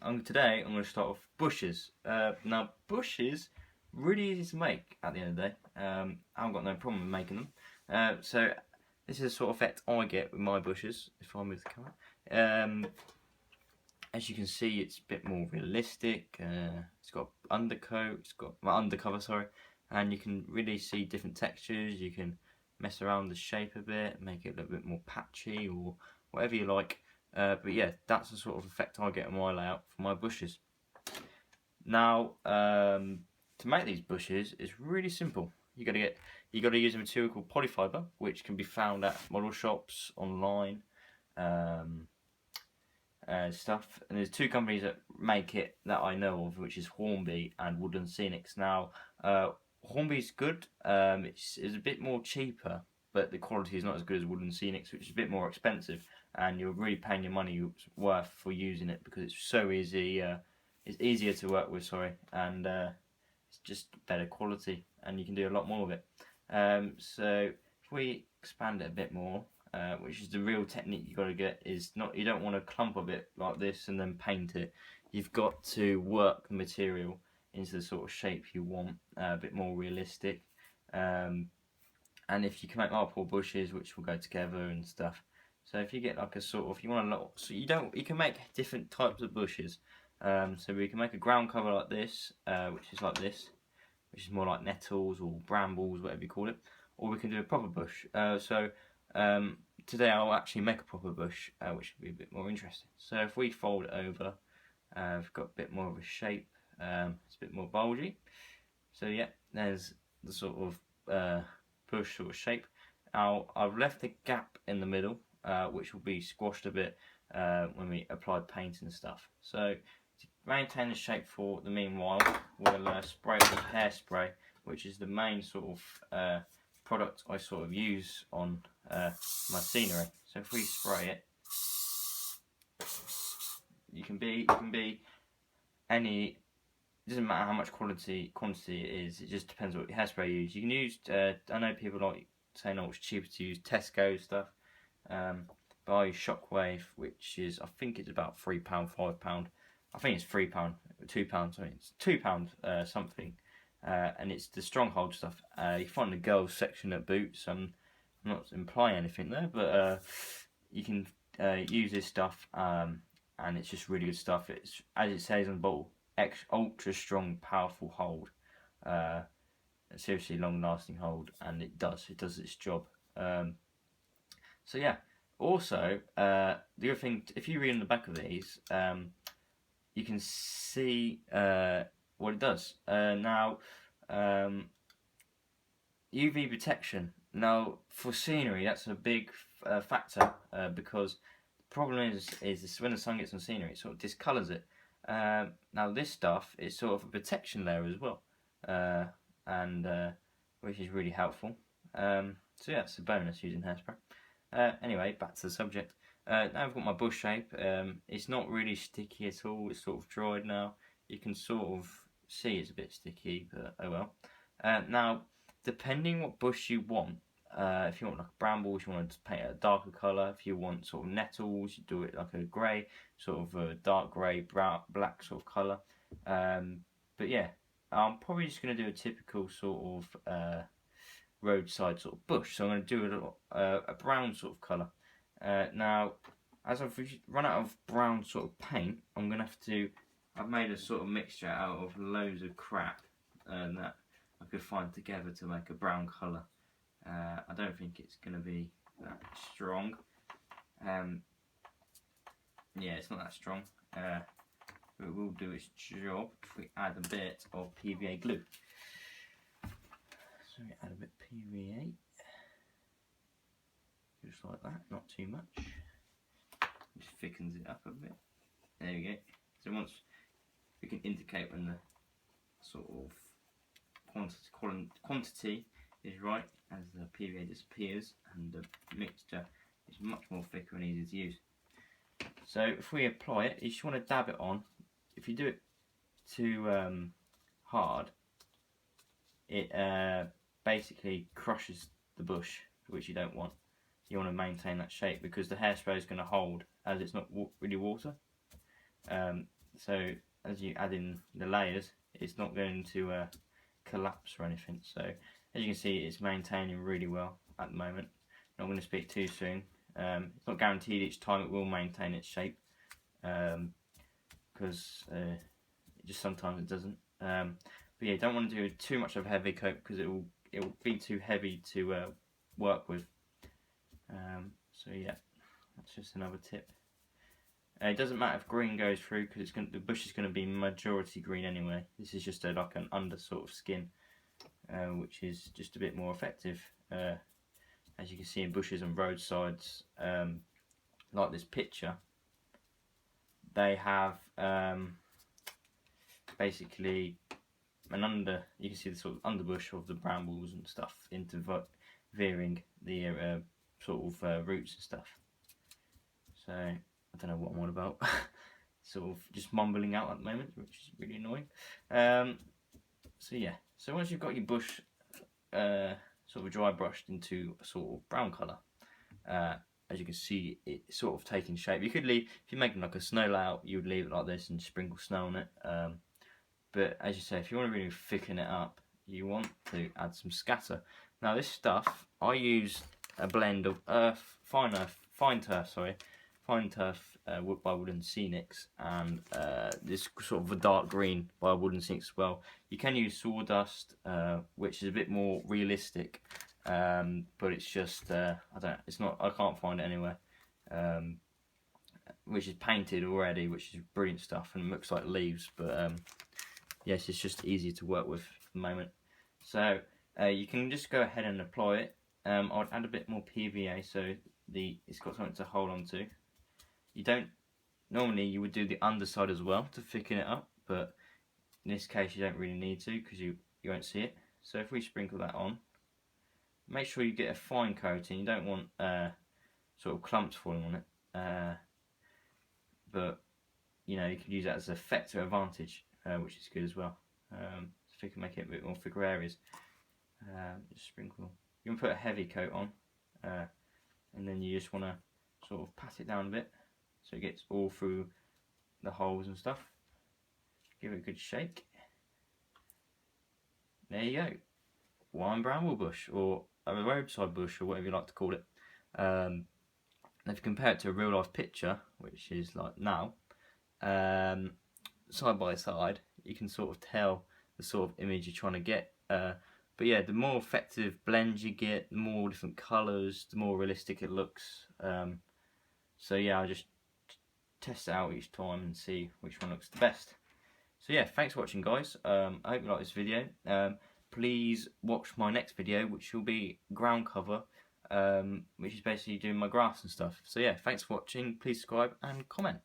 Today I'm going to start off bushes. Now bushes really easy to make at the end of the day. I haven't got no problem with making them. So this is the sort of effect I get with my bushes. If I move the camera, as you can see, it's a bit more realistic. It's got undercoat, it's got undercover, sorry, and you can really see different textures. You can mess around the shape a bit, make it a little bit more patchy or whatever you like. But yeah, that's the sort of effect I get on my layout for my bushes. Now, to make these bushes is really simple. You got to use a material called polyfiber, which can be found at model shops, online, stuff. And there's two companies that make it that I know of, which is Hornby and Woodland Scenics. Now, Hornby's good. It's a bit more cheaper, but the quality is not as good as Woodland Scenics, which is a bit more expensive. And you're really paying your money worth for using it because it's so easy. It's easier to work with, and it's just better quality, and you can do a lot more of it. So if we expand it a bit more, which is the real technique you got to get, is not, you don't want to clump of it like this and then paint it. You've got to work the material into the sort of shape you want, a bit more realistic. And if you can make multiple bushes which will go together and stuff. So if you get like a sort of, you want a lot, so you can make different types of bushes. So we can make a ground cover like this, which is like this, which is more like nettles or brambles, whatever you call it. Or we can do a proper bush. Today I'll actually make a proper bush, which will be a bit more interesting. So if we fold it over, we've got a bit more of a shape. It's a bit more bulgy. So yeah, there's the sort of bush sort of shape. Now I've left a gap in the middle, which will be squashed a bit when we apply paint and stuff. So to maintain the shape for the meanwhile, we'll spray it with hairspray, which is the main sort of product I sort of use on my scenery. So if we spray it, you can be any. It doesn't matter how much quantity it is. It just depends what hairspray you use. You can use. I know people like saying, "Oh, it's cheaper to use Tesco stuff," but I use Shockwave, which is, I think it's about £3, £5. I think it's £3, £2. Sorry, it's £2 something. And it's the Stronghold stuff. You find the girls section at Boots. I'm not implying anything there, but you can use this stuff, and it's just really good stuff. It's, as it says on the bottle, ultra strong, powerful hold. Seriously long lasting hold, and it does its job. So yeah. Also, the other thing, if you read on the back of these, you can see what it does. Now, UV protection. Now, for scenery, that's a big factor, because the problem is when the sun gets on scenery, it sort of discolours it. Now, this stuff is sort of a protection layer as well, and which is really helpful. So yeah, it's a bonus using hairspray. Anyway, back to the subject. Now I've got my bush shape. It's not really sticky at all. It's sort of dried now. You can sort of see it's a bit sticky, but oh well. Now, depending what bush you want, if you want like brambles, you want to paint it a darker colour. If you want sort of nettles, you do it like a grey, sort of a dark grey, brown, black sort of colour. But yeah, I'm probably just going to do a typical sort of roadside sort of bush. So I'm going to do a brown sort of colour. Now, as I've run out of brown sort of paint, I'm going to have to. I've made a sort of mixture out of loads of crap that I could find together to make a brown colour. I don't think it's going to be that strong. Yeah, it's not that strong. But it will do its job if we add a bit of PVA glue. So we add a bit of PVA. Just like that, not too much. Just thickens it up a bit. There we go. So once we can indicate when the sort of quantity is right as the PVA disappears and the mixture is much more thicker and easier to use. So if we apply it, you just want to dab it on. If you do it too hard, it basically crushes the bush, which you don't want. You want to maintain that shape because the hairspray is going to hold as it's not really water. so as you add in the layers, it's not going to collapse or anything. So as you can see, it's maintaining really well at the moment. Not going to speak too soon. It's not guaranteed each time it will maintain its shape, because just sometimes it doesn't. But yeah, you don't want to do too much of a heavy coat because it will be too heavy to work with. So yeah, that's just another tip. It doesn't matter if green goes through because the bush is going to be majority green anyway. This is just like an under sort of skin, which is just a bit more effective. As you can see in bushes and roadsides, like this picture, they have basically you can see the sort of underbush of the brambles and stuff veering the sort of roots and stuff. So I don't know what I'm on about. Sort of just mumbling out at the moment, which is really annoying. So yeah, so once you've got your bush sort of dry brushed into a sort of brown colour, as you can see, it's sort of taking shape. You could leave, if you're making like a snow layout, you would leave it like this and sprinkle snow on it. But as you say, if you want to really thicken it up, you want to add some scatter. Now this stuff, I use a blend of fine turf by Wooden Scenics, and this sort of a dark green by Wooden Scenics as well. You can use sawdust, which is a bit more realistic, but it's just I can't find it anywhere. Which is painted already, which is brilliant stuff and looks like leaves, but yes, it's just easier to work with at the moment. So you can just go ahead and apply it. I'd add a bit more PVA so it's got something to hold on to. Normally you would do the underside as well to thicken it up, but in this case you don't really need to because you won't see it. So if we sprinkle that on, make sure you get a fine coating. You don't want sort of clumps falling on it, but you know, you can use that as a vector advantage, which is good as well. So if you can make it a bit more thicker areas, just sprinkle. You can put a heavy coat on, and then you just want to sort of pat it down a bit so it gets all through the holes and stuff. Give it a good shake. There you go, wine bramble bush, or a roadside bush, or whatever you like to call it. If you compare it to a real life picture, which is like now, side by side, you can sort of tell the sort of image you're trying to get. But yeah, the more effective blends you get, the more different colours, the more realistic it looks. So yeah, I just test it out each time and see which one looks the best. So yeah, thanks for watching, guys. I hope you like this video. Please watch my next video, which will be ground cover, which is basically doing my grass and stuff. So yeah, thanks for watching. Please subscribe and comment.